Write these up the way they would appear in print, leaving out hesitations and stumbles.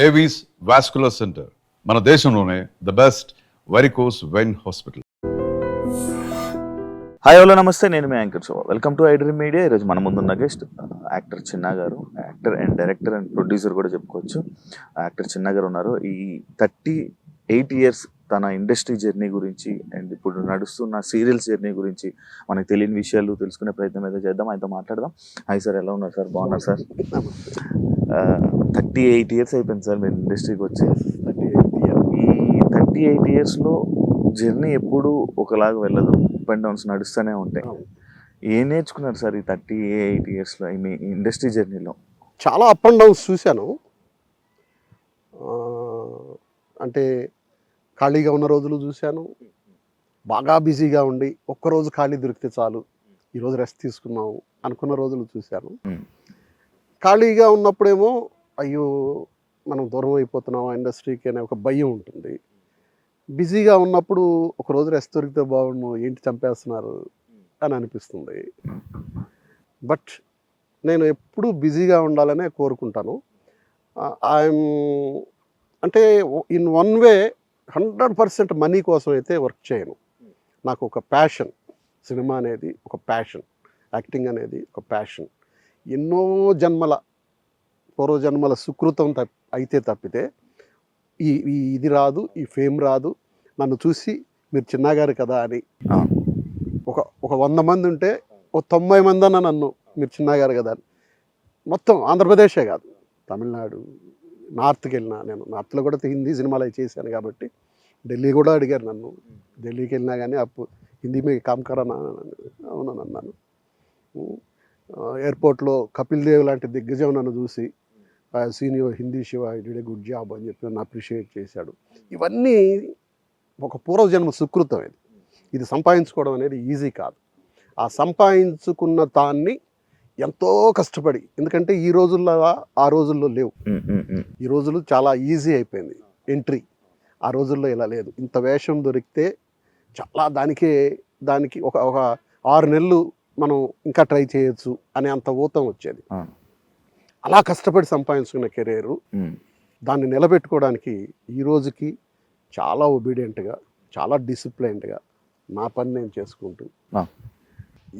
Avis vascular center మన దేశంలోనే the best varicose vein hospital. Hi hello namaste, నేను మీ anchor Shobha. Welcome to iDream media. ఈరోజు మన ముందున్న గెస్ట్ యాక్టర్ చిన్నా గారు. Actor and director and producer కూడా చెప్పుకోవచ్చు. యాక్టర్ చిన్నా గారు ఉన్నారు. ఈ 38 years తన ఇండస్ట్రీ జర్నీ గురించి అండ్ ఇప్పుడు నడుస్తున్న సీరియల్స్ జర్నీ గురించి మనకు తెలియని విషయాలు తెలుసుకునే ప్రయత్నం అయితే చేద్దాం. ఆయనతో మాట్లాడదాం. హాయ్ సార్, ఎలా ఉన్నారు సార్? బాగున్నారు సార్? 38 years అయిపోయింది సార్ మీరు ఇండస్ట్రీకి వచ్చి. 38 yearsలో జర్నీ ఎప్పుడు ఒకలాగా వెళ్ళదు, అప్ అండ్ డౌన్స్ నడుస్తూనే ఉంటాయి. ఏం నేర్చుకున్నారు సార్ ఈ 38 yearsలో మీ ఇండస్ట్రీ జర్నీలో? చాలా అప్ అండ్ డౌన్స్ చూశాను. అంటే ఖాళీగా ఉన్న రోజులు చూశాను, బాగా బిజీగా ఉండి ఒక్కరోజు ఖాళీ దొరికితే చాలు, ఈరోజు రెస్ట్ తీసుకున్నాము అనుకున్న రోజులు చూశాను. ఖాళీగా ఉన్నప్పుడేమో అయ్యో మనం దూరం అయిపోతున్నాం ఇండస్ట్రీకి అనే ఒక భయం ఉంటుంది. బిజీగా ఉన్నప్పుడు ఒకరోజు రెస్ట్ దొరికితే బాగుండు, ఏంటి చంపేస్తున్నారు అని అనిపిస్తుంది. బట్ నేను ఎప్పుడూ బిజీగా ఉండాలనే కోరుకుంటాను. ఐఎమ్ అంటే ఇన్ వన్ వే 100% మనీ కోసం అయితే వర్క్ చేయను. నాకు ఒక ప్యాషన్, సినిమా అనేది ఒక ప్యాషన్, యాక్టింగ్ అనేది ఒక ప్యాషన్. ఎన్నో జన్మల పూర్వజన్మల సుకృతం అయితే తప్పితే ఇది రాదు, ఈ ఫేమ్ రాదు. నన్ను చూసి మీరు చిన్నగారు కదా అని ఒక 100 మంది ఉంటే ఒక 90 మంది అన్న నన్ను మీరు చిన్నగారు కదా అని. మొత్తం ఆంధ్రప్రదేశే కాదు, తమిళనాడు, నార్త్కి వెళ్ళినా, నేను నార్త్లో కూడా హిందీ సినిమాలు అవి చేశాను కాబట్టి ఢిల్లీ కూడా అడిగారు నన్ను. ఢిల్లీకి వెళ్ళినా కానీ అప్పుడు హిందీ మీ కామ్ కరానా అవునని అన్నాను. ఎయిర్పోర్ట్లో కపిల్ దేవ్ లాంటి దిగ్గజం నన్ను చూసి senior Hindi Shiva did a good job అని చెప్పి నన్ను అప్రిషియేట్ చేశాడు. ఇవన్నీ ఒక పూర్వజన్మ సుకృతం. ఇది సంపాదించుకోవడం అనేది ఈజీ కాదు. ఆ సంపాదించుకున్న దాన్ని ఎంతో కష్టపడి, ఎందుకంటే ఈ రోజుల్లో ఆ రోజుల్లో లేవు. ఈ రోజులు చాలా ఈజీ అయిపోయింది ఎంట్రీ. ఆ రోజుల్లో ఇలా లేదు. ఇంత వేషం దొరికితే చాలా దానికి ఒక 6 నెలలు మనం ఇంకా ట్రై చేయొచ్చు అనే అంత ఊతం వచ్చేది. అలా కష్టపడి సంపాదించుకున్న కెరీరు దాన్ని నిలబెట్టుకోవడానికి ఈ రోజుకి చాలా ఒబీడియంట్గా, చాలా డిసిప్లైన్డ్గా నా పని నేను చేసుకుంటూ,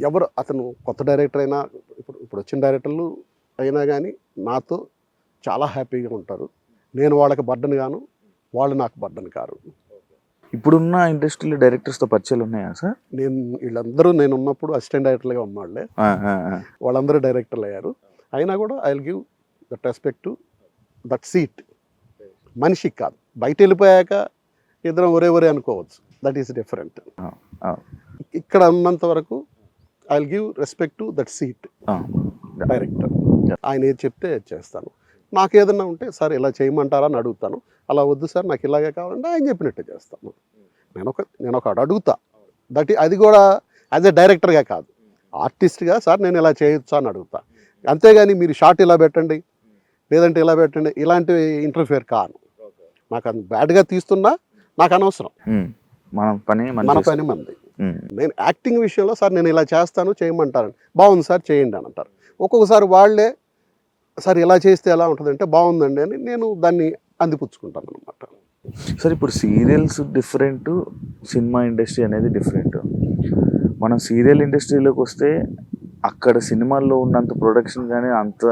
ఎవరు అతను కొత్త డైరెక్టర్ అయినా ఇప్పుడు వచ్చిన డైరెక్టర్లు అయినా కానీ నాతో చాలా హ్యాపీగా ఉంటారు. నేను వాళ్ళకి బర్డన్ గాను, వాళ్ళు నాకు బర్డన్ కారు. ఇప్పుడున్న ఇండస్ట్రీలో డైరెక్టర్స్తో పరిచయాలు ఉన్నాయా సార్? వీళ్ళందరూ నేను ఉన్నప్పుడు అసిస్టెంట్ డైరెక్టర్గా ఉన్నవాళ్ళే, వాళ్ళందరూ డైరెక్టర్లు అయ్యారు. అయినా కూడా I will give that respect to that seat. మనిషికి కాదు, బయట వెళ్ళిపోయాక ఇద్దరం ఒరే అనుకోవచ్చు, దట్ ఈస్ డిఫరెంట్. ఇక్కడ ఉన్నంత వరకు I will give respect to that seat director. ఆయన ఏది చెప్తే చేస్తాను. నాకు ఏదన్నా ఉంటే సార్ ఇలా చేయమంటారా అని అడుగుతాను. అలా వద్దు సార్ నాకు ఇలాగే కావాలంటే ఆయన చెప్పినట్టే చేస్తాను. నేను ఒక అడుగుతా. అది కూడా యాజ్ ఎ డైరెక్టర్గా కాదు, ఆర్టిస్ట్గా సార్ నేను ఇలా చేయొచ్చా అని అడుగుతా. అంతేగాని మీరు షార్ట్ ఇలా పెట్టండి, లేదంటే ఇలా పెట్టండి, ఇలాంటివి ఇంటర్ఫియర్ కాను. నాకు అది బ్యాడ్గా తీస్తున్నా నాకు అనవసరం. మన పని మంది. నేను యాక్టింగ్ విషయంలో సార్ నేను ఇలా చేస్తాను చేయమంటారని, బాగుంది సార్ చేయండి అని అంటారు. ఒక్కొక్కసారి వాళ్ళే సార్ ఇలా చేస్తే ఎలా ఉంటుందంటే బాగుందండి అని నేను దాన్ని అందిపుచ్చుకుంటాను అనమాట. సార్ ఇప్పుడు సీరియల్స్ డిఫరెంట్, సినిమా ఇండస్ట్రీ అనేది డిఫరెంట్. మనం సీరియల్ ఇండస్ట్రీలోకి వస్తే అక్కడ సినిమాల్లో ఉన్నంత ప్రొడక్షన్ కానీ అంత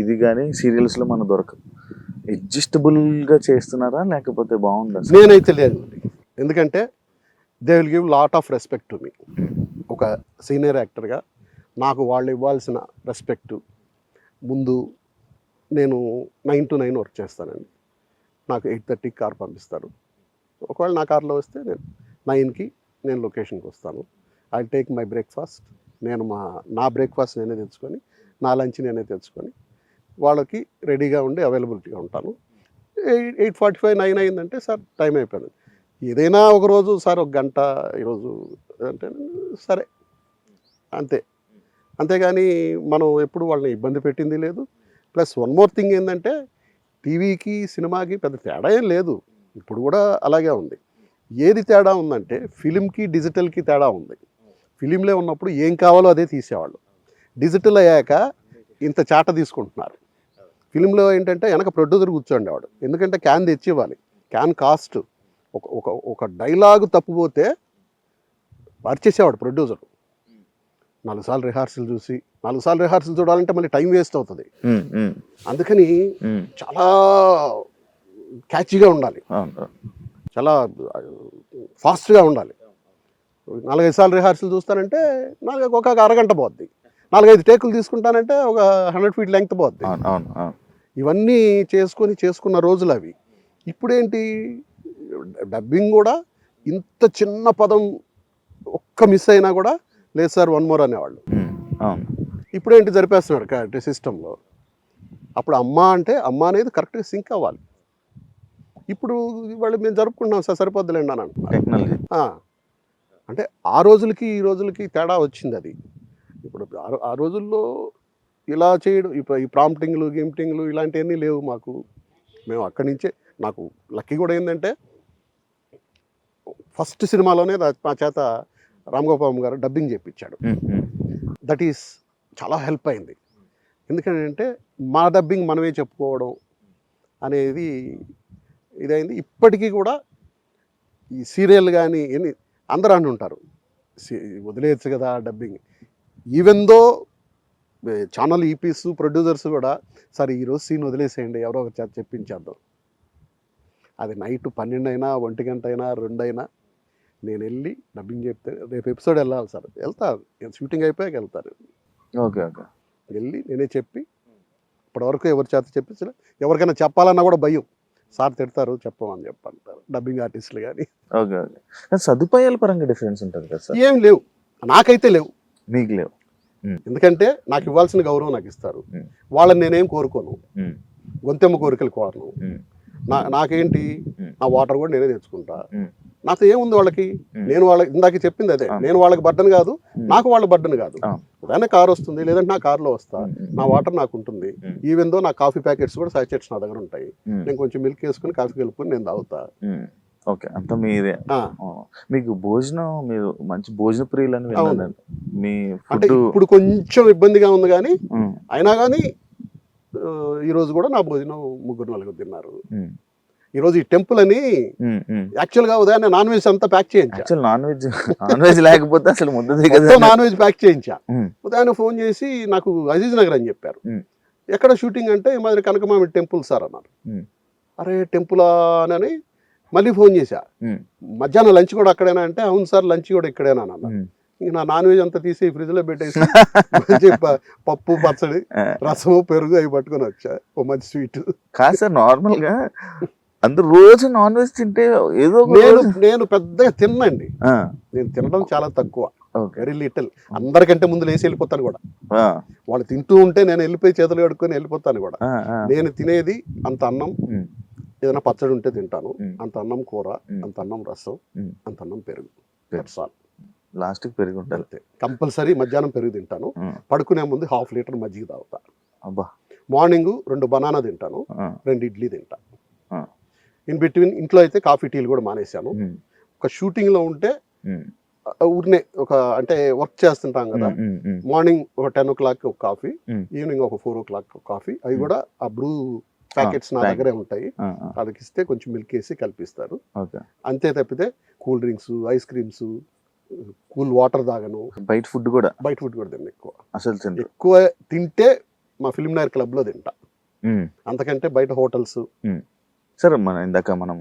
ఇది కానీ సీరియల్స్లో మనకు దొరకదు. అడ్జస్టబుల్గా చేస్తున్నారా లేకపోతే బాగుందా? నేనైతే లేదు. ఎందుకంటే they will give lot of respect to me. ఒక సీనియర్ యాక్టర్గా నాకు వాళ్ళు ఇవ్వాల్సిన రెస్పెక్టు. ముందు నేను 9 to 9 వర్క్ చేస్తానండి. నాకు 8:30కి కార్ పంపిస్తారు. ఒకవేళ నా కార్లో వస్తే నేను 9కి నేను లొకేషన్కి వస్తాను. I take my breakfast. నేను నా బ్రేక్ఫాస్ట్ నేనే తెచ్చుకొని, నా లంచ్ నేనే తెచ్చుకొని వాళ్ళకి రెడీగా ఉండి అవైలబిలిటీగా ఉంటాను. 8:45 9 అయిందంటే సార్ టైం అయిపోయింది. ఏదైనా ఒకరోజు సార్ 1 గంట ఈరోజు అంటే సరే అంతే. అంతేగాని మనం ఎప్పుడు వాళ్ళని ఇబ్బంది పెట్టింది లేదు. ప్లస్ వన్ మోర్ థింగ్ ఏంటంటే టీవీకి సినిమాకి పెద్ద తేడా ఏం లేదు, ఇప్పుడు కూడా అలాగే ఉంది. ఏది తేడా ఉందంటే ఫిలింకి డిజిటల్కి తేడా ఉంది. ఫిలింలో ఉన్నప్పుడు ఏం కావాలో అదే తీసేవాళ్ళు. డిజిటల్ అయ్యాక ఇంత చాట తీసుకుంటున్నారు. ఫిలింలో ఏంటంటే వెనక ప్రొడ్యూసర్ కూర్చోండేవాడు, ఎందుకంటే క్యాన్ తెచ్చి ఇవ్వాలి. క్యాన్ కాస్ట్ ఒక ఒక ఒక డైలాగు తప్పుపోతే అరిచేసేవాడు ప్రొడ్యూసర్. 4 సార్లు రిహార్సల్ చూసి 4 సార్లు రిహార్సల్ చూడాలంటే మళ్ళీ టైం వేస్ట్ అవుతుంది. అందుకని చాలా క్యాచీగా ఉండాలి, చాలా ఫాస్ట్గా ఉండాలి. 4-5 సార్లు రిహార్సల్ చూస్తానంటే నాకు ఒక అరగంట పోద్ది. 4-5 టేకులు తీసుకుంటానంటే ఒక 100 ఫీట్ లెంగ్త్ పోద్ది. ఇవన్నీ చేసుకున్న రోజులు అవి. ఇప్పుడేంటి, డబ్బింగ్ కూడా ఇంత చిన్న పదం ఒక్క మిస్ అయినా కూడా లేదు సార్ 1 మోర్ అనేవాళ్ళు. ఇప్పుడేంటి జరిపేస్తున్నాడు సిస్టంలో. అప్పుడు అమ్మ అంటే అమ్మ అనేది కరెక్ట్గా సింక్ అవ్వాలి. ఇప్పుడు వాళ్ళు మేము జరుపుకుంటున్నాం సార్ సరిపోద్దులేండి అని అంటున్నారు. అంటే ఆ రోజులకి ఈ రోజులకి తేడా వచ్చింది అది. ఇప్పుడు ఆ రోజుల్లో ఇలా చేయడం, ఇప్పుడు ఈ ప్రాంప్టింగ్లు గిమ్టింగ్లు ఇలాంటివన్నీ లేవు మాకు. మేము అక్కడి నుంచే, నాకు లక్కీ కూడా ఏంటంటే ఫస్ట్ సినిమాలోనే మా చేత రామ్ గోపాల్ గారు డబ్బింగ్ చేయించాడు. దట్ ఈస్ చాలా హెల్ప్ అయింది. ఎందుకంటే మా డబ్బింగ్ మనమే చెప్పుకోవడం అనేది ఇదైంది. ఇప్పటికీ కూడా ఈ సీరియల్ కానీ అందరూ అని ఉంటారు, వదిలేయచ్చు కదా dubbing. Even though channel EPs producers కూడా సరే ఈరోజు సీన్ వదిలేసేయండి, ఎవరో ఒక చేత చెప్పించేద్దాం. అది నైట్ 12 అయినా 1 గంట అయినా 2 అయినా నేను వెళ్ళి డబ్బింగ్ చెప్తే రేపు ఎపిసోడ్ వెళ్ళాలి సార్, వెళ్తాను, షూటింగ్ అయిపోయాక వెళ్తాను. ఓకే వెళ్ళి నేనే చెప్పి, ఇప్పటివరకు ఎవరి చేత చెప్పించలే. ఎవరికైనా చెప్పాలన్నా కూడా భయం, సార్ తిడతారు చెప్పమని చెప్పంటారు డబ్బింగ్ ఆర్టిస్టులు కానీ. ఓకే సదుపాయాల పరంగా డిఫరెన్స్ ఉంటుంది కదా సార్? ఏం లేవు, నాకైతే లేవు. మీకు లేవు? ఎందుకంటే నాకు ఇవ్వాల్సిన గౌరవం నాకు ఇస్తారు. వాళ్ళని నేనేం కోరుకోను, గొంతెమ్మ కోరికలు కోరను. నాకేంటి, నా వాటర్ కూడా నేనే తెచ్చుకుంటా. నాతో ఏముంది వాళ్ళకి, నేను వాళ్ళకి ఇందాక చెప్పింది అదే, నేను వాళ్ళకి బర్డన్ కాదు, నాకు వాళ్ళ బర్డన్ కాదు. ఉదాహరణ కారు వస్తుంది, లేదంటే నా కారులో వస్తా, నా వాటర్ నాకు ఉంటుంది. ఈవెన్ దో నా కాఫీ ప్యాకెట్స్ కూడా సాచెట్స్ నా దగ్గర ఉంటాయి. నేను కొంచెం మిల్క్ వేసుకుని కాఫీ కలుపుకొని నేను తాగుతా. ఓకే, అంత మీదే. మీకు భోజనం, మీరు మంచి భోజన ప్రియులని విన్నాను. మీ అంటే ఇప్పుడు కొంచెం ఇబ్బందిగా ఉంది కానీ అయినా కానీ ఈరోజు కూడా నా భోజనం 3-4 తిన్నారు. ఈరోజు ఈ టెంపుల్ అని యాక్చువల్గా ఉదయాన్నే నాన్ వెజ్ అంతా ప్యాక్ చేయించా. నాన్ వెజ్ లేకపోతే అసలు నాన్ వెజ్ ప్యాక్ చేయించా. ఉదయాన్నే ఫోన్ చేసి నాకు అజీజ్ నగర్ అని చెప్పారు. ఎక్కడ షూటింగ్ అంటే ఈ మాదిరి కనకమామిడి టెంపుల్ సార్ అన్నారు. అరే టెంపులా అని మళ్ళీ ఫోన్ చేశా. మధ్యాహ్నం లంచ్ కూడా అక్కడేనా అంటే అవును సార్ లంచ్ కూడా ఇక్కడేనా అన్న. ఇంక నా నాన్ వెజ్ అంతా తీసి ఫ్రిడ్జ్ లో పెట్టేసి మంచి పప్పు పచ్చడి రసము పెరుగు అవి పట్టుకొని వచ్చా, ఓ మంచి స్వీట్. కాదు సార్, నార్మల్ గా అందరు రోజు నాన్ వెజ్ తింటే ఏదో నేను పెద్దగా తిన్నండి. నేను తినడం చాలా తక్కువ, వెరీ లిటిల్. అందరికంటే ముందు లేచి వెళ్ళిపోతాను కూడా. వాళ్ళు తింటూ ఉంటే నేను వెళ్ళిపోయి చేతులు కడుక్కొని వెళ్ళిపోతాను కూడా. నేను తినేది అంత అన్నం, ఏదైనా పచ్చడి ఉంటే తింటాను, అంత అన్నం కూర, అంత అన్నం రసం, అంత అన్నం పెరుగు. లాస్ట్ పెరుగు ఉంటుంది కంపల్సరీ. మధ్యాహ్నం పెరుగు తింటాను, పడుకునే ముందు 1/2 లీటర్ మజ్జిగ తాగుతా. మార్నింగ్ 2 బనానా తింటాను, 2 ఇడ్లీ తింటా. ఇన్ బిట్వీన్ ఇంట్లో అయితే కాఫీ టీలు కూడా మానేశాను. ఒక షూటింగ్ లో ఉంటే ఊరినే ఒక అంటే వర్క్ చేస్తుంటాం కదా, మార్నింగ్ ఒక 10 o'clock ఒక కాఫీ, ఈవినింగ్ ఒక 4 o'clock కాఫీ. అవి కూడా ఆ బ్రూ ప్యాకెట్స్ నా దగ్గరే ఉంటాయి. వాళ్ళకి ఇస్తే కొంచెం మిల్క్ వేసి కల్పిస్తారు. అంతే తప్పితే cool drinks, ice creams, cool water తాగను. బయట ఫుడ్ కూడా తిన్నా ఎక్కువ. అసలు ఎక్కువ తింటే మా ఫిల్మ్ నగర్ క్లబ్ లో తింటా, అంతకంటే బయట హోటల్స్. సార్ ఇందాక మనం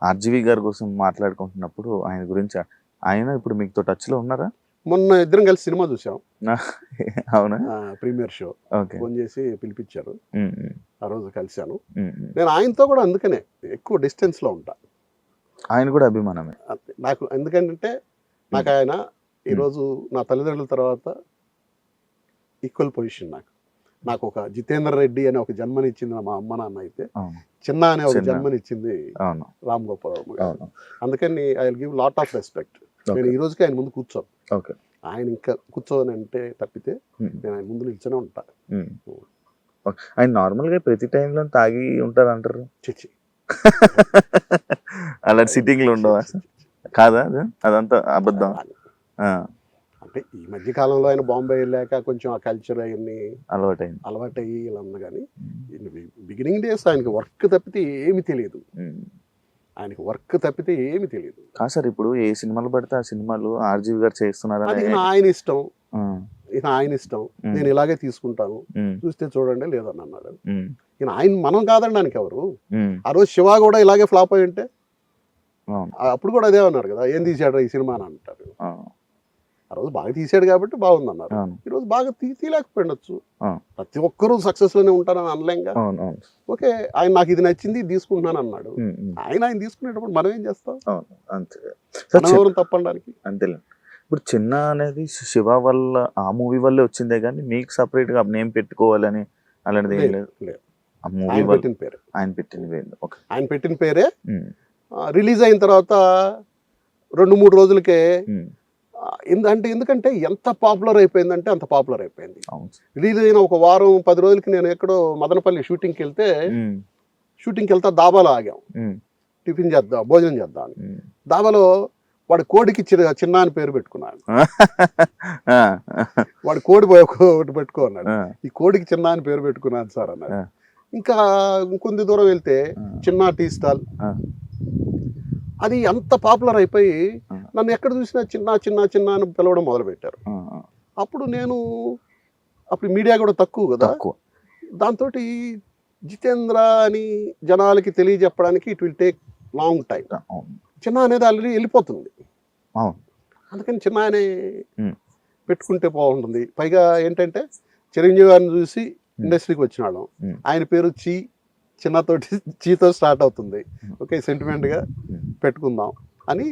ఆర్జీవి గారి కోసం మాట్లాడుకుంటున్నప్పుడు ఆయన గురించి, ఆయన ఇప్పుడు మీతో టచ్ లో ఉన్నారా? మొన్న ఇద్దరం కలిసి సినిమా చూసాం. అవునా? ప్రీమియర్ షో ఫోన్ చేసి పిలిపించారు, ఆ రోజు కలిశాను. నేను ఆయనతో కూడా అందుకనే ఎక్కువ డిస్టెన్స్ లో ఉంటా. ఆయన కూడా అభిమానమే నాకు. ఎందుకంటే నాకు ఆయన ఈరోజు నా తల్లిదండ్రుల తర్వాత ఈక్వల్ పొజిషన్. నాకు ఒక జితేందర్ రెడ్డి అనే ఒక జన్మనిచ్చింది మా అమ్మ నాన్న అయితే, చిన్న అనే ఒక జన్మనిచ్చింది రామ్ గోపాల్ గారు. అందుకని I will give lot of respect. నేను ఈ రోజుకి ఆయన ముందు కూర్చోను. ఆయన ఇంకా కూర్చోని అంటే తప్పితే నేను ఆయన ముందు నిల్చొనే ఉంటా. ఆయన నార్మల్ గా ప్రతి టైంలో తాగి ఉంటారు అంటారు. చిచ్చి అలా సిట్టింగ్ లో ఉండవా? కాదా? అదంతా అబద్ధం. అంటే ఈ మధ్య కాలంలో ఆయన బాంబే వెళ్ళాక కొంచెం ఆ కల్చర్ అవన్నీ అలవాటైంది. అలవాటయ్యి ఇలా ఉంది కానీ బిగినింగ్ డేస్ ఆయనకి వర్క్ తప్పితే ఏమి తెలియదు. ఆయనకి వర్క్ తప్పితే ఏమి తెలియదు. కాదు సార్, ఇప్పుడు ఏ సినిమాలు పడితే ఆ సినిమాలు ఆర్జీవి గారు చేస్తున్నారు అది ఈయన ఆయన ఇష్టం, ఈయన ఆయన ఇష్టం, నేను ఇలాగే తీసుకుంటాను, చూస్తే చూడండి లేదని అన్నాడు. ఈయన ఆయన మనం కాదనడానికి ఎవరు. ఆ రోజు శివ కూడా ఇలాగే ఫ్లాప్ అయి ఉంటే అప్పుడు కూడా అదే అన్నారు కదా, ఏం తీసాడు ఈ సినిమా అని అంటారు. ఆ రోజు బాగా తీసాడు కాబట్టి బాగుంది అన్నారు. ఈరోజు బాగా తీయలేకపోయిండొచ్చు. ప్రతి ఒక్కరూ సక్సెస్ లోనే ఉంటారని అనలేంగా. ఓకే, ఆయన నాకు ఇది నచ్చింది ఇది తీసుకుంటున్నాను అన్నాడు. ఆయన తీసుకునేటప్పుడు మనం ఏం చేస్తాం, ఎవరు తప్పడానికి. అంతేలే. ఇప్పుడు చిన్న అనేది శివ వల్ల ఆ మూవీ వల్లే వచ్చిందే కానీ మీకు సపరేట్ గా నేమ్ పెట్టుకోవాలని అలాంటిది ఏం లేదు. ఆ మూవీ పెట్టిన పేరే, ఆయన పెట్టిన పేరే. రిలీజ్ అయిన తర్వాత 2-3 రోజులకే ఎందుకంటే ఎంత పాపులర్ అయిపోయిందంటే అంత పాపులర్ అయిపోయింది. రిలీజ్ అయిన ఒక వారం 10 రోజులకి నేను ఎక్కడో మదనపల్లి షూటింగ్కి వెళ్తే దాబాలో ఆగాం, టిఫిన్ చేద్దాం భోజనం చేద్దాం అని. దాబాలో వాడి కోడికి చిన్న అని పేరు పెట్టుకున్నాడు. వాడి కోడి ఒకటి పెట్టుకున్నాడు, ఈ కోడికి చిన్న అని పేరు పెట్టుకున్నాను సార్ అన్నాడు. ఇంకా ఇంకొంత దూరం వెళ్తే చిన్న టీ స్టాల్, అది అంత పాపులర్ అయిపోయి నన్ను ఎక్కడ చూసినా చిన్న చిన్న చిన్న అని పిలవడం మొదలుపెట్టారు. అప్పుడు మీడియా కూడా తక్కువ కదా, దాంతో జితేంద్ర అని జనాలకి తెలియజెప్పడానికి it will take long time. Chinna అనేది ఆల్రెడీ వెళ్ళిపోతుంది, అందుకని చిన్న అనే పెట్టుకుంటే బాగుంటుంది. పైగా ఏంటంటే చిరంజీవి గారిని చూసి ఇండస్ట్రీకి వచ్చినాడు, ఆయన పేరు చిన్నతోటి చీతో స్టార్ట్ అవుతుంది, ఓకే సెంటిమెంట్గా పెట్టుకుందాం అని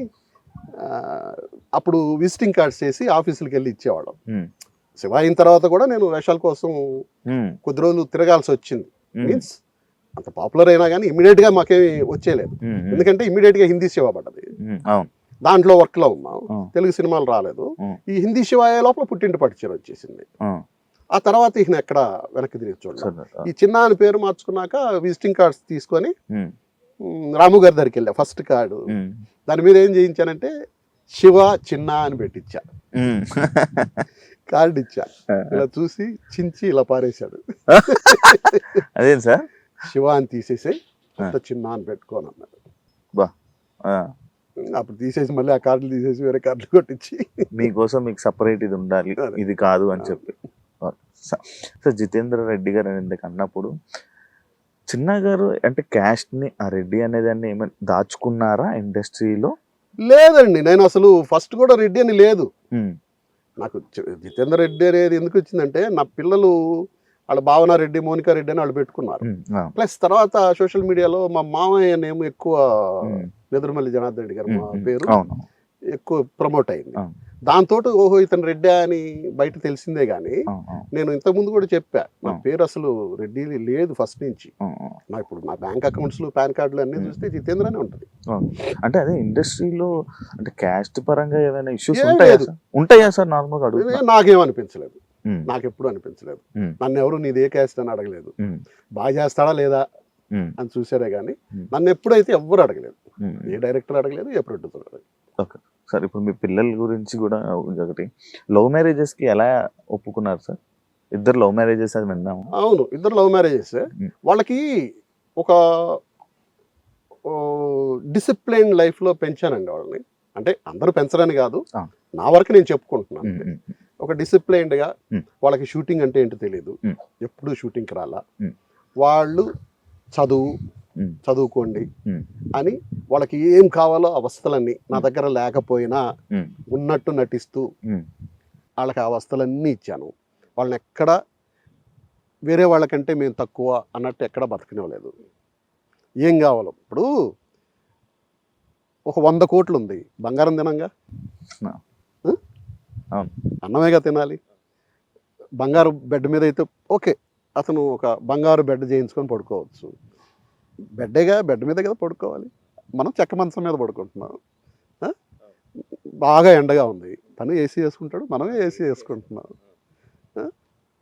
అప్పుడు విజిటింగ్ కార్డ్స్ చేసి ఆఫీసులకు వెళ్ళి ఇచ్చేవాళ్ళం. శివ అయిన తర్వాత కూడా నేను వేషాల కోసం కొద్ది రోజులు తిరగాల్సి వచ్చింది. మీన్స్ అంత పాపులర్ అయినా కానీ ఇమీడియట్ గా మాకేమి వచ్చేలేదు, ఎందుకంటే ఇమీడియట్ గా హిందీ శివ పడ్డది, దాంట్లో వర్క్ లో ఉన్నాం, తెలుగు సినిమాలు రాలేదు. ఈ హిందీ శివ అయ్యే లోపల పుట్టింటి పట్టుచీర వచ్చేసింది. ఆ తర్వాత ఈయన ఎక్కడ వెనక్కి తిరిగి చూడాలి. ఈ చిన్న అని పేరు మార్చుకున్నాక విజిటింగ్ కార్డ్స్ తీసుకొని రాము గారి దగ్గరికి వెళ్ళా. ఫస్ట్ కార్డు దాని మీద ఏం చేయించానంటే శివ చిన్న అని పెట్టించా, కార్డు ఇచ్చా. ఇలా చూసి చించి ఇలా పారేశాడు. అదే సార్, శివ అని తీసేసి చిన్న అని పెట్టుకోని అన్నాడు. అప్పుడు తీసేసి మళ్ళీ ఆ కార్డులు తీసేసి వేరే కార్డులు కొట్టించి మీకోసం మీకు సపరేట్ ఇది ఉండాలి ఇది కాదు అని చెప్పి. సార్ జితేంద్ర రెడ్డి గారు ఎందుకు అన్నప్పుడు చిన్న గారు అంటే క్యాస్ట్ ని ఆ రెడ్డి అనేదాన్ని ఏమైనా దాచుకున్నారా ఇండస్ట్రీలో? లేదండి, నేను అసలు ఫస్ట్ కూడా రెడ్డి అని లేదు. నాకు జితేంద్ర రెడ్డి అనేది ఎందుకు వచ్చిందంటే నా పిల్లలు వాళ్ళ భావన రెడ్డి మోనికా రెడ్డి అని వాళ్ళు పెట్టుకున్నారు. ప్లస్ తర్వాత సోషల్ మీడియాలో మా మామయ్య నేమ్ ఎక్కువ నెదురుమల్లి జనార్దన్ రెడ్డి గారు మా పేరు ఎక్కువ ప్రమోట్ అయింది. దాంతో ఓహో ఇతను రెడ్డి అని బయట తెలిసిందే గానీ నేను ఇంతకుముందు కూడా చెప్పా నా పేరు అసలు రెడ్డి లేదు ఫస్ట్ నుంచి. ఇప్పుడు నా బ్యాంక్ అకౌంట్స్ పాన్ కార్డులు అన్ని చూస్తే జితేంద్ర అనే ఉంటుంది. అంటే అదే ఇండస్ట్రీలో అంటే క్యాస్ట్ పరంగా ఏదైనా ఇష్యూస్ ఉంటాయా సార్? నార్మల్గా అడుగు. నాకేమనిపించలేదు, నాకు ఎప్పుడు అనిపించలేదు. నన్ను ఎవరు నీది ఏ క్యాస్ట్ అని అడగలేదు, బాగా చేస్తాడా లేదా అని చూసారే గానీ నన్ను ఎప్పుడైతే ఎవ్వరు అడగలేదు, ఏ డైరెక్టర్ అడగలేదు, ఏ ప్రొడ్యూసర్ అడగలేదు. ఓకే సార్, ఇప్పుడు మీ పిల్లల గురించి కూడా ఒకటి, లవ్ మ్యారేజెస్ కి ఎలా ఒప్పుకున్నారు సార్? ఇద్దరు లవ్ మ్యారేజెస్ అని విన్నాము. అవును, ఇద్దరు లవ్ మ్యారేజెస్. వాళ్ళకి ఒక డిసిప్లైన్ లైఫ్ లో పెంచానండి వాళ్ళని. అంటే అందరూ పెంచరని కాదు, నా వరకు నేను చెప్పుకుంటున్నాను. ఒక డిసిప్లైన్డ్ గా, వాళ్ళకి షూటింగ్ అంటే ఏంటో తెలియదు, ఎప్పుడు షూటింగ్కి రాలా, వాళ్ళు చదువుకోండి అని వాళ్ళకి ఏం కావాలో అవస్థలన్నీ నా దగ్గర లేకపోయినా ఉన్నట్టు నటిస్తూ వాళ్ళకి ఆ అవస్థలన్నీ ఇచ్చాను. వాళ్ళని ఎక్కడ వేరే వాళ్ళకంటే మేము తక్కువ అన్నట్టు ఎక్కడ బతకనివ్వలేదు. ఏం కావాలో ఇప్పుడు ఒక 100 కోట్లు ఉంది, బంగారం తినంగా, అన్నమేగా తినాలి. బంగారు బెడ్ మీద అయితే ఓకే, అతను ఒక బంగారు బెడ్ చేయించుకొని పడుకోవచ్చు. బెడ్ మీద కదా పడుకోవాలి, మనం చెక్క మంచం మీద పడుకుంటున్నాం. బాగా ఎండగా ఉంది, తను ఏసీ వేసుకుంటాడు, మనమే ఏసీ వేసుకుంటున్నాం.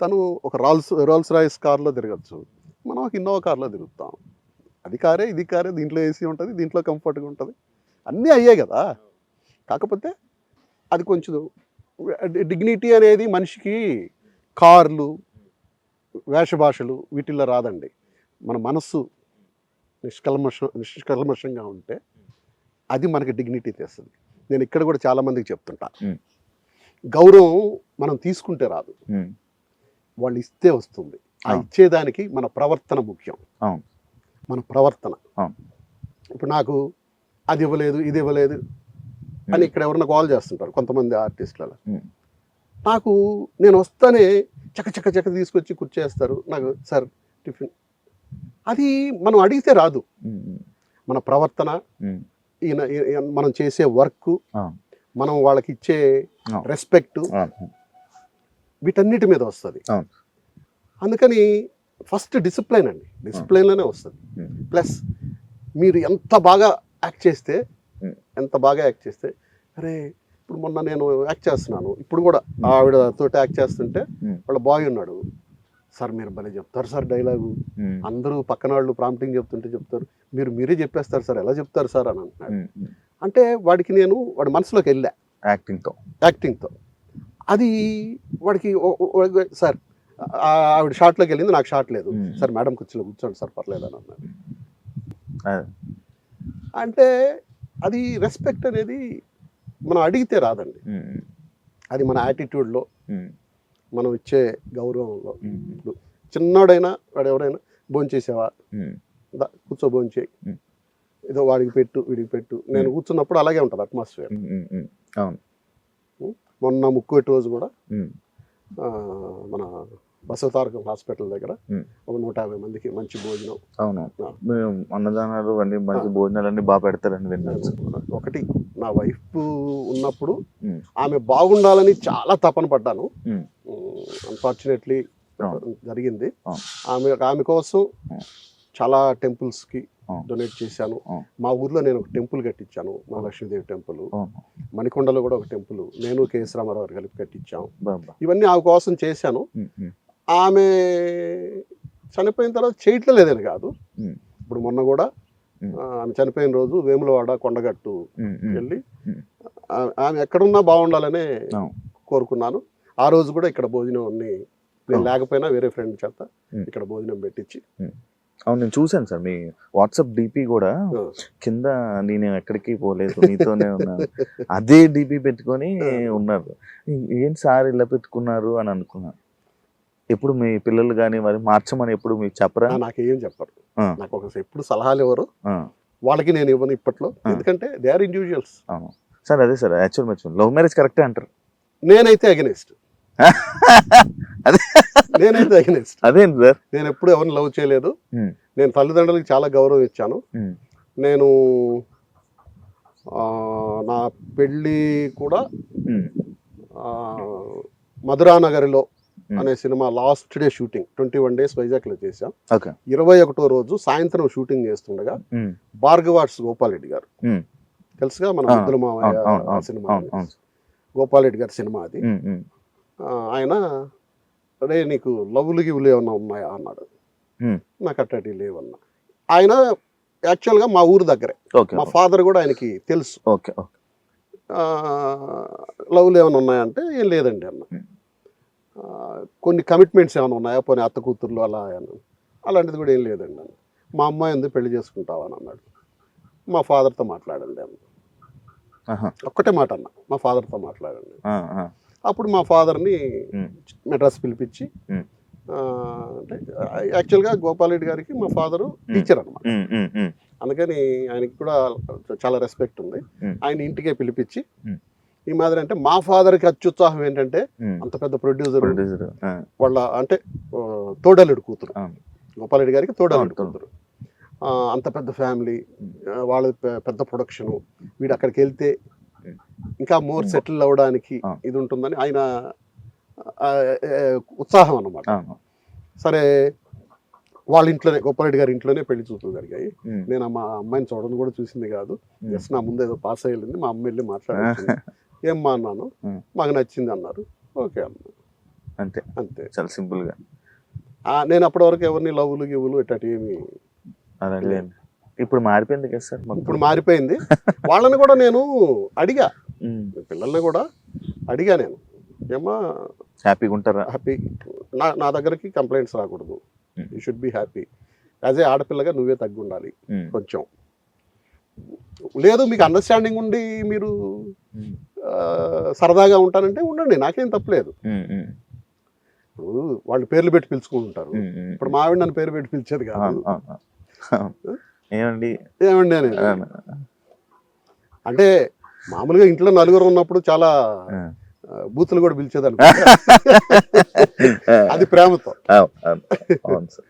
తను ఒక రోల్స్ రాయిస్ కార్లో తిరగచ్చు, మనం ఒక ఇన్నోవా కార్లో తిరుగుతాం. అది కారే ఇది కారే, దీంట్లో ఏసీ ఉంటుంది, దీంట్లో కంఫర్ట్గా ఉంటుంది, అన్నీ అయ్యాయి కదా. కాకపోతే అది కొంచెం డిగ్నిటీ అనేది మనిషికి కార్లు, వేషభాషలు వీటిల్లో రాదండి. మన మనస్సు నిష్కల్మషంగా ఉంటే అది మనకి డిగ్నిటీ తెస్తుంది. నేను ఇక్కడ కూడా చాలామందికి చెప్తుంటా, గౌరవం మనం తీసుకుంటే రాదు, వాళ్ళు ఇస్తే వస్తుంది. ఆ ఇచ్చేదానికి మన ప్రవర్తన ముఖ్యం. మన ప్రవర్తన. ఇప్పుడు నాకు అది ఇవ్వలేదు, ఇది ఇవ్వలేదు అని ఇక్కడ ఎవరన్నా కాల్ చేస్తుంటారు కొంతమంది ఆర్టిస్టులలో. నాకు నేను వస్తానే చక్క తీసుకొచ్చి కూర్చేస్తారు. నాకు సార్ టిఫిన్, అది మనం అడిగితే రాదు. మన ప్రవర్తన, మనం చేసే వర్క్, మనం వాళ్ళకి ఇచ్చే రెస్పెక్ట్, వీటన్నిటి మీద వస్తుంది. అందుకని ఫస్ట్ డిసిప్లైన్ అండి, డిసిప్లైన్లోనే వస్తుంది. ప్లస్ మీరు ఎంత బాగా యాక్ట్ చేస్తే అరే ఇప్పుడు మొన్న నేను యాక్ట్ చేస్తున్నాను, ఇప్పుడు కూడా ఆవిడతో యాక్ట్ చేస్తుంటే వాళ్ళ బాయ్ ఉన్నాడు, సార్ మీరు భలే చెప్తారు సార్ డైలాగు, అందరూ పక్కన వాళ్ళు ప్రాంప్టింగ్ చెప్తారు, మీరే చెప్పేస్తారు సార్, ఎలా చెప్తారు సార్ అని అంటున్నాడు. అంటే వాడికి నేను వాడి మనసులోకి వెళ్ళా యాక్టింగ్తో. అది వాడికి సార్ ఆవిడ షాట్లోకి వెళ్ళింది, నాకు షాట్ లేదు సార్, మేడం కూర్చోండి సార్ పర్లేదు అని అన్నాడు. అంటే అది రెస్పెక్ట్ అనేది మనం అడిగితే రాదండి, అది మన యాటిట్యూడ్లో, మనం ఇచ్చే గౌరవంలో. ఇప్పుడు చిన్నోడైనా వాడు ఎవరైనా భోంచేసావా, కూర్చో భోంచేయి, ఏదో వాడికి పెట్టు వీడికి పెట్టు. నేను కూర్చున్నప్పుడు అలాగే ఉంటుంది అట్మాస్ఫియర్. మొన్న ముక్కోటి రోజు కూడా మన బసవతారకం హాస్పిటల్ దగ్గర ఒక 150 మందికి మంచి భోజనం. అన్నదానాలు అన్ని మంచి భోజనాలు అన్ని బాగా పెడతారని విన్నాను. ఒకటి నా వైఫ్ ఉన్నప్పుడు ఆమె బాగుండాలని చాలా తపన పడ్డాను. అన్ఫార్చునేట్లీ జరిగింది. ఆమె కోసం చాలా టెంపుల్స్కి డొనేట్ చేశాను. మా ఊర్లో నేను ఒక టెంపుల్ కట్టించాను, మా లక్ష్మీదేవి టెంపుల్. మణికొండలో కూడా ఒక టెంపుల్ నేను కేఎస్ రామారావు గారు కలిపి కట్టించాం. ఇవన్నీ ఆమె కోసం చేశాను. ఆమె చనిపోయిన తర్వాత చేయట్లేదని కాదు, ఇప్పుడు మొన్న కూడా ఆమె చనిపోయిన రోజు వేములవాడ కొండగట్టు వెళ్ళి ఆమె ఎక్కడున్నా బాగుండాలనే కోరుకున్నాను. ఆ రోజు కూడా ఇక్కడ భోజనం అన్ని, నేను లేకపోయినా వేరే ఫ్రెండ్ చేత ఇక్కడ భోజనం పెట్టించి. అవును, నేను చూశాను సార్ మీ వాట్సాప్ డిపి కూడా కింద నేను ఎక్కడికి పోలేదు నీతోనే ఉన్నాను అదే డిపి పెట్టుకొని ఉన్నారు. ఏంటి సార్ ఇలా పెట్టుకున్నారు అని అనుకున్నాను. ఎప్పుడు మీ పిల్లలు కానీ మరి మార్చమని ఎప్పుడు మీకు చెప్పరా? నాకేం చెప్పరు, నాకు ఒక ఎప్పుడు సలహాలు ఎవరు, వాళ్ళకి నేను ఇవ్వను ఇప్పట్లో, ఎందుకంటే దే ఆర్ ఇండివిజువల్స్. అవును సార్, అదే సార్ యాక్చువల్ లవ్ మ్యారేజ్ కరెక్టే అంటారు. నేనైతే అగెనిస్ట్. నేనైతే అగెనిస్ట్. అదేంటి సార్? నేను ఎప్పుడు ఎవరిని లవ్ చేయలేదు. నేను తల్లిదండ్రులకి చాలా గౌరవం ఇచ్చాను. నేను నా పెళ్ళి కూడా మధురానగరిలో అనే cinema last day shooting 21 days వైజాగ్లో చేశాం. 21వ రోజు సాయంత్రం షూటింగ్ చేస్తుండగా భార్గవార్స్ గోపాల్ రెడ్డి గారు, తెలుసుగా మన ముద్దుల మావయ్య సినిమా, గోపాల్ రెడ్డి గారి సినిమా అది. ఆయన అరే నీకు లవ్లు గివ్లు ఏమన్నా ఉన్నాయా అన్నాడు. నాకు అట్టటి లేవన్నా. ఆయన యాక్చువల్గా మా ఊరు దగ్గరే, మా ఫాదర్ కూడా ఆయనకి తెలుసు. లవ్లు ఏమైనా ఉన్నాయంటే ఏం లేదండి అన్న. కొన్ని కమిట్మెంట్స్ ఏమైనా ఉన్నాయా, పోనీ అత్త కూతుర్లు అలా అన్నాను. అలాంటిది కూడా ఏం లేదండి అన్న. మా అమ్మాయి ఎందుకు పెళ్లి చేసుకుంటావా అని అన్నాడు. మా ఫాదర్తో మాట్లాడండి అన్న. ఒక్కటే మాట అన్న, మా ఫాదర్తో మాట్లాడండి. అప్పుడు మా ఫాదర్ని మెడ్రాస్ పిలిపించి, అంటే యాక్చువల్గా గోపాల్ రెడ్డి గారికి మా ఫాదరు టీచర్ అనమాట, అందుకని ఆయనకి కూడా చాలా రెస్పెక్ట్ ఉంది. ఆయన ఇంటికే పిలిపించి ఈ మాదిరి, అంటే మా ఫాదర్కి అత్యుత్సాహం ఏంటంటే అంత పెద్ద ప్రొడ్యూసర్ వాళ్ళ, అంటే తోడల్లుడు కూతురు, గోపాల్ రెడ్డి గారికి తోడల్లుడు కూతురు, అంత పెద్ద ఫ్యామిలీ, వాళ్ళ పెద్ద ప్రొడక్షను, వీడు అక్కడికి వెళ్తే ఇంకా మోర్ సెటిల్ అవ్వడానికి ఇది ఉంటుందని ఆయన ఉత్సాహం అన్నమాట. సరే వాళ్ళ ఇంట్లోనే, గోపాలరెడ్డి గారి ఇంట్లోనే పెళ్లి చూపులు జరిగాయి. నేను మా అమ్మాయిని చూడడం కూడా చూసింది కాదు, జస్ట్ నా ముందు ఏదో పాస్ అయ్యింది. మా అమ్మ వెళ్ళి మాట్లాడుతుంది, ఏమ్మా అన్నాను, మాకు నచ్చింది అన్నారు. ఓకే అన్నా, అంతే అంతే, చాలా సింపుల్గా. నేను అప్పటి వరకు ఎవరిని లవ్లు గివ్వులు ఇట్లాంటి ఏమి. ఇప్పుడు మారిపోయింది కదా సార్? ఇప్పుడు మారిపోయింది. వాళ్ళని కూడా నేను అడిగా, పిల్లల్ని కూడా అడిగా నేను, ఏమో హ్యాపీగా ఉంటారా? హ్యాపీ, నా దగ్గరికి కంప్లైంట్స్ రాకూడదు, Mm. You should be happy. As a ఆడపిల్లగా నువ్వే తగ్గి ఉండాలి కొంచెం. లేదు మీకు అండర్స్టాండింగ్ ఉండి మీరు సరదాగా ఉంటానంటే ఉండండి, నాకేం తప్పలేదు. ఇప్పుడు వాళ్ళు పేర్లు పెట్టి పిలుచుకుంటుంటారు, ఇప్పుడు మా ఆవిడ నన్ను పేరు పెట్టి పిలిచేది కాదు. ఏమండి ఏమండి అనేది అంటే మామూలుగా ఇంట్లో నలుగురు ఉన్నప్పుడు చాలా బూతులు కూడా పిలిచేదాన్ని, అది ప్రేమతో. అవును సార్.